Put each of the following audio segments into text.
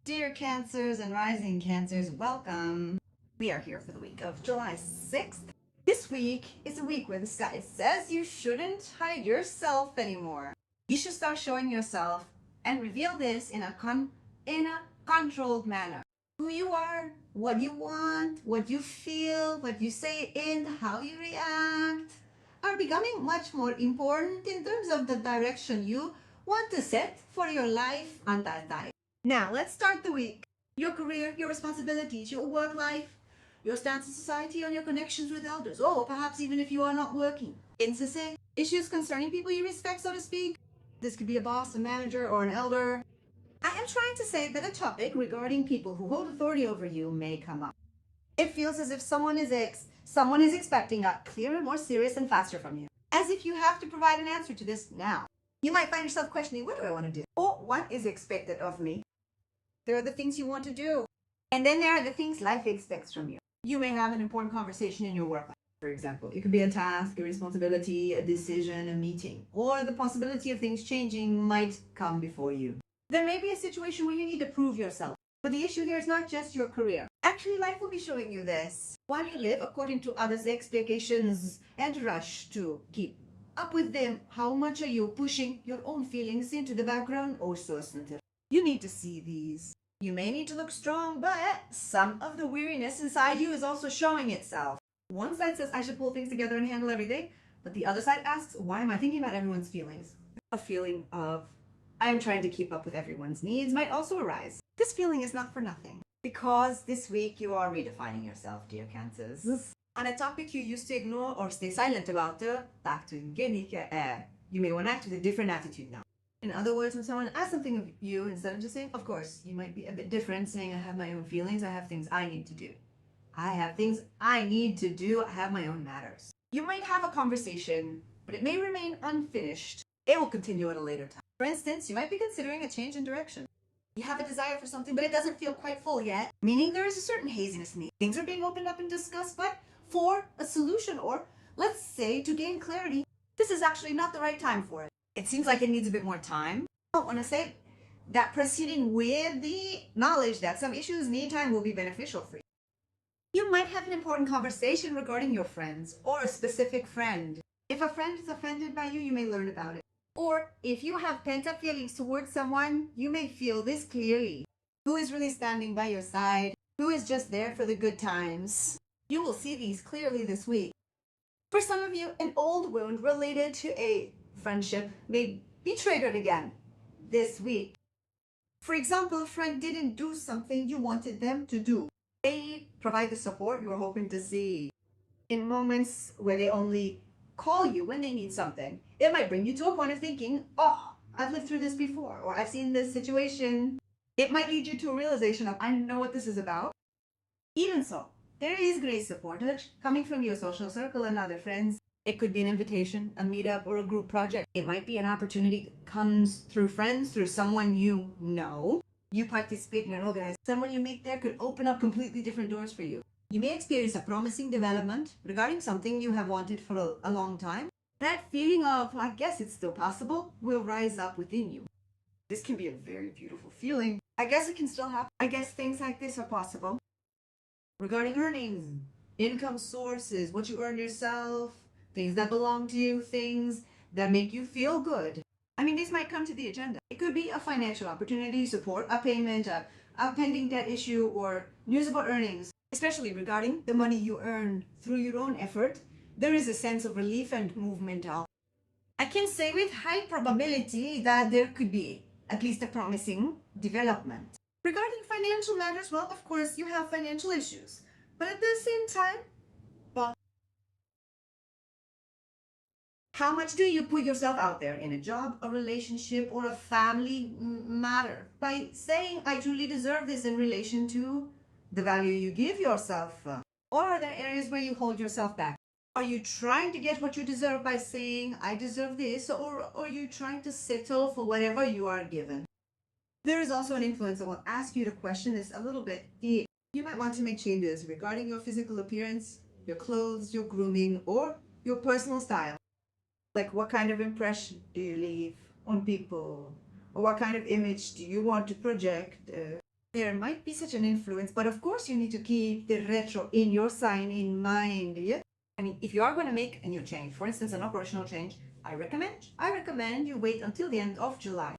Dear Cancers and rising Cancers, welcome. We are here for the week of July 6th. This week is a week where the sky says you shouldn't hide yourself anymore. You should start showing yourself and reveal this in a controlled manner. Who you are, what you want, what you feel, what you say, and how you react are becoming much more important in terms of the direction you want to set for your life on that time. Now, let's start the week. Your career, your responsibilities, your work life, your stance in society, on your connections with elders, or perhaps even if you are not working. In say, issues concerning people you respect, so to speak. This could be a boss, a manager, or an elder. I am trying to say that a topic regarding people who hold authority over you may come up. It feels as if someone is expecting a clearer, more serious, and faster from you. As if you have to provide an answer to this now. You might find yourself questioning, what do I want to do? Or what is expected of me? There are the things you want to do. And then there are the things life expects from you. You may have an important conversation in your work life, for example. It could be a task, a responsibility, a decision, a meeting, or the possibility of things changing might come before you. There may be a situation where you need to prove yourself. But the issue here is not just your career. Actually, life will be showing you this. While you live according to others' expectations and rush to keep up with them, how much are you pushing your own feelings into the background or so center? You need to see these. You may need to look strong, but some of the weariness inside you is also showing itself. One side says I should pull things together and handle everything, but the other side asks, why am I thinking about everyone's feelings? A feeling of I am trying to keep up with everyone's needs might also arise. This feeling is not for nothing, because this week you are redefining yourself, dear Cancers. On a topic you used to ignore or stay silent about, you may want to act with a different attitude now. In other words, when someone asks something of you, instead of just saying, of course, you might be a bit different, saying, I have my own feelings, I have things I need to do. I have things I need to do, I have my own matters. You might have a conversation, but it may remain unfinished. It will continue at a later time. For instance, you might be considering a change in direction. You have a desire for something, but it doesn't feel quite full yet, meaning there is a certain haziness in it. Things are being opened up and discussed, but for a solution, or let's say to gain clarity, this is actually not the right time for it. It seems like it needs a bit more time. I want to say that proceeding with the knowledge that some issues need time will be beneficial for you. You might have an important conversation regarding your friends or a specific friend. If a friend is offended by you, you may learn about it. Or if you have pent-up feelings towards someone, you may feel this clearly. Who is really standing by your side? Who is just there for the good times? You will see these clearly this week. For some of you, an old wound related to a friendship may be triggered again this week. For example, a friend didn't do something you wanted them to do. They provide the support you were hoping to see. In moments where they only call you when they need something, it might bring you to a point of thinking, oh, I've lived through this before, or I've seen this situation. It might lead you to a realization of, I know what this is about. Even so, there is great support coming from your social circle and other friends. It could be an invitation, a meetup, or a group project. It might be an opportunity that comes through friends, through someone you know. You participate in an organization. Someone you meet there could open up completely different doors for you. You may experience a promising development regarding something you have wanted for a long time. That feeling of, I guess it's still possible, will rise up within you. This can be a very beautiful feeling. I guess it can still happen. I guess things like this are possible. Regarding earnings, income sources, what you earn yourself, things that belong to you, things that make you feel good. I mean, these might come to the agenda. It could be a financial opportunity, support, a payment, a pending debt issue, or news about earnings. Especially regarding the money you earn through your own effort, there is a sense of relief and movement out. I can say with high probability that there could be at least a promising development. Regarding financial matters, well, of course, you have financial issues. But at the same time, well, how much do you put yourself out there in a job, a relationship, or a family matter? By saying, I truly deserve this in relation to the value you give yourself? Or are there areas where you hold yourself back? Are you trying to get what you deserve by saying, I deserve this, or are you trying to settle for whatever you are given? There is also an influence that will ask you to question this a little bit. You might want to make changes regarding your physical appearance, your clothes, your grooming, or your personal style. Like, what kind of impression do you leave on people? Or what kind of image do you want to project? there might be such an influence, but of course you need to keep the retro in your sign in mind. Yeah? I mean, if you are going to make a new change, for instance, an operational change, I recommend you wait until the end of July.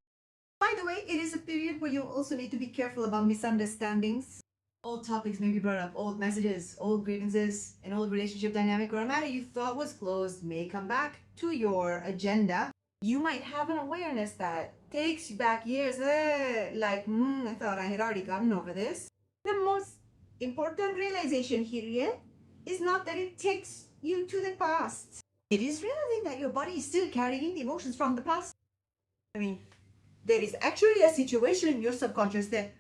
By the way, it is a period where you also need to be careful about misunderstandings. Old topics may be brought up, old messages, old grievances, an old relationship dynamic, or a matter you thought was closed may come back to your agenda. You might have an awareness that takes you back years, I thought I had already gotten over this. The most important realization here is not that it takes you to the past. It is realizing that your body is still carrying the emotions from the past. I mean, there is actually a situation in your subconscious that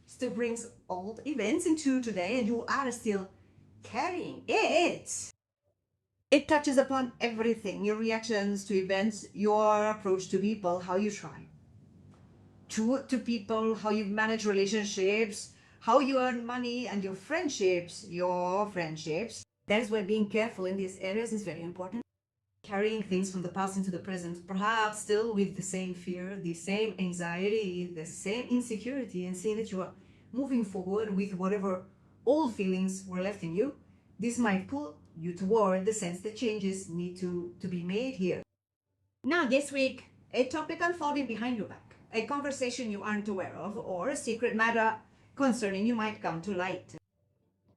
still brings old events into today, and you are still carrying it. It touches upon everything, your reactions to events, your approach to people, how you try to people, how you manage relationships, how you earn money, and your friendships. That is why being careful in these areas is very important. Carrying things from the past into the present, perhaps still with the same fear, the same anxiety, the same insecurity, and seeing that you are moving forward with whatever old feelings were left in you. This might pull you toward the sense that changes need to be made here. Now, this week, a topic unfolding behind your back, a conversation you aren't aware of, or a secret matter concerning you might come to light.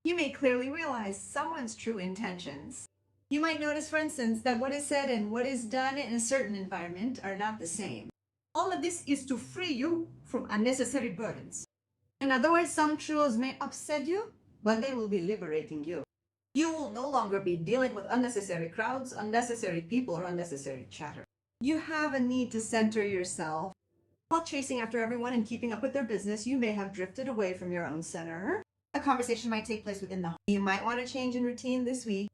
You may clearly realize someone's true intentions. You might notice, for instance, that what is said and what is done in a certain environment are not the same. All of this is to free you from unnecessary burdens. In other words, some truths may upset you, but they will be liberating you. You will no longer be dealing with unnecessary crowds, unnecessary people, or unnecessary chatter. You have a need to center yourself. While chasing after everyone and keeping up with their business, you may have drifted away from your own center. A conversation might take place within the home. You might want to change in routine this week.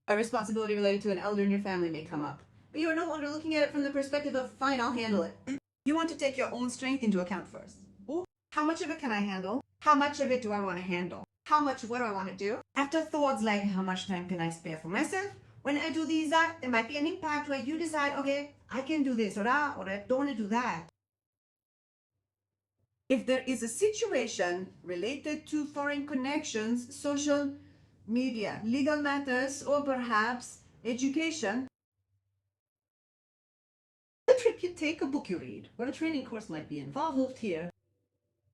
A responsibility related to an elder in your family may come up, but you are no longer looking at it from the perspective of, fine, I'll handle it. You want to take your own strength into account first. Ooh, how much of it can I handle? How much of it do I want to handle? How much what do I want to do? After thoughts like, how much time can I spare for myself? When I do these, that, there might be an impact where you decide, okay, I can do this or that, or I don't want to do that. If there is a situation related to foreign connections, social media, legal matters, or perhaps education, a trip you take, a book you read, or a training course might be involved here.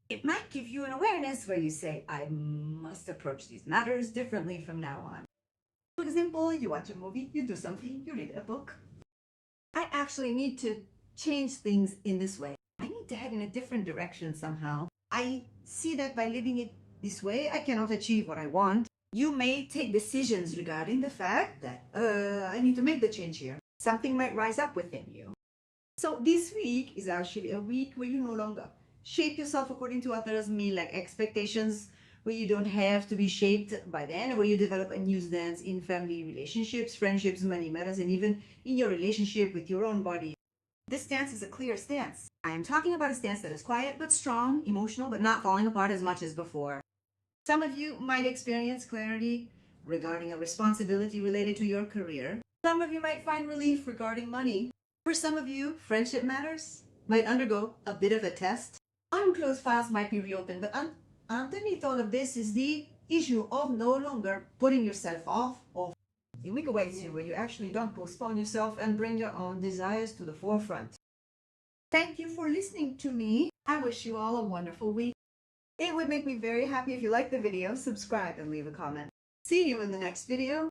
It might give you an awareness where you say, I must approach these matters differently from now on. For example, you watch a movie, you do something, you read a book. I actually need to change things in this way. I need to head in a different direction somehow. I see that by living it this way, I cannot achieve what I want. You may take decisions regarding the fact that, I need to make the change here. Something might rise up within you. So this week is actually a week where you no longer shape yourself according to others, mean like expectations, where you don't have to be shaped by them, where you develop a new stance in family relationships, friendships, money matters, and even in your relationship with your own body. This stance is a clear stance. I am talking about a stance that is quiet but strong, emotional but not falling apart as much as before. Some of you might experience clarity regarding a responsibility related to your career. Some of you might find relief regarding money. For some of you, friendship matters might undergo a bit of a test. Unclosed files might be reopened, but underneath all of this is the issue of no longer putting yourself off. A week awaits you where you actually don't postpone yourself and bring your own desires to the forefront. Thank you for listening to me. I wish you all a wonderful week. It would make me very happy if you liked the video, subscribe, and leave a comment. See you in the next video.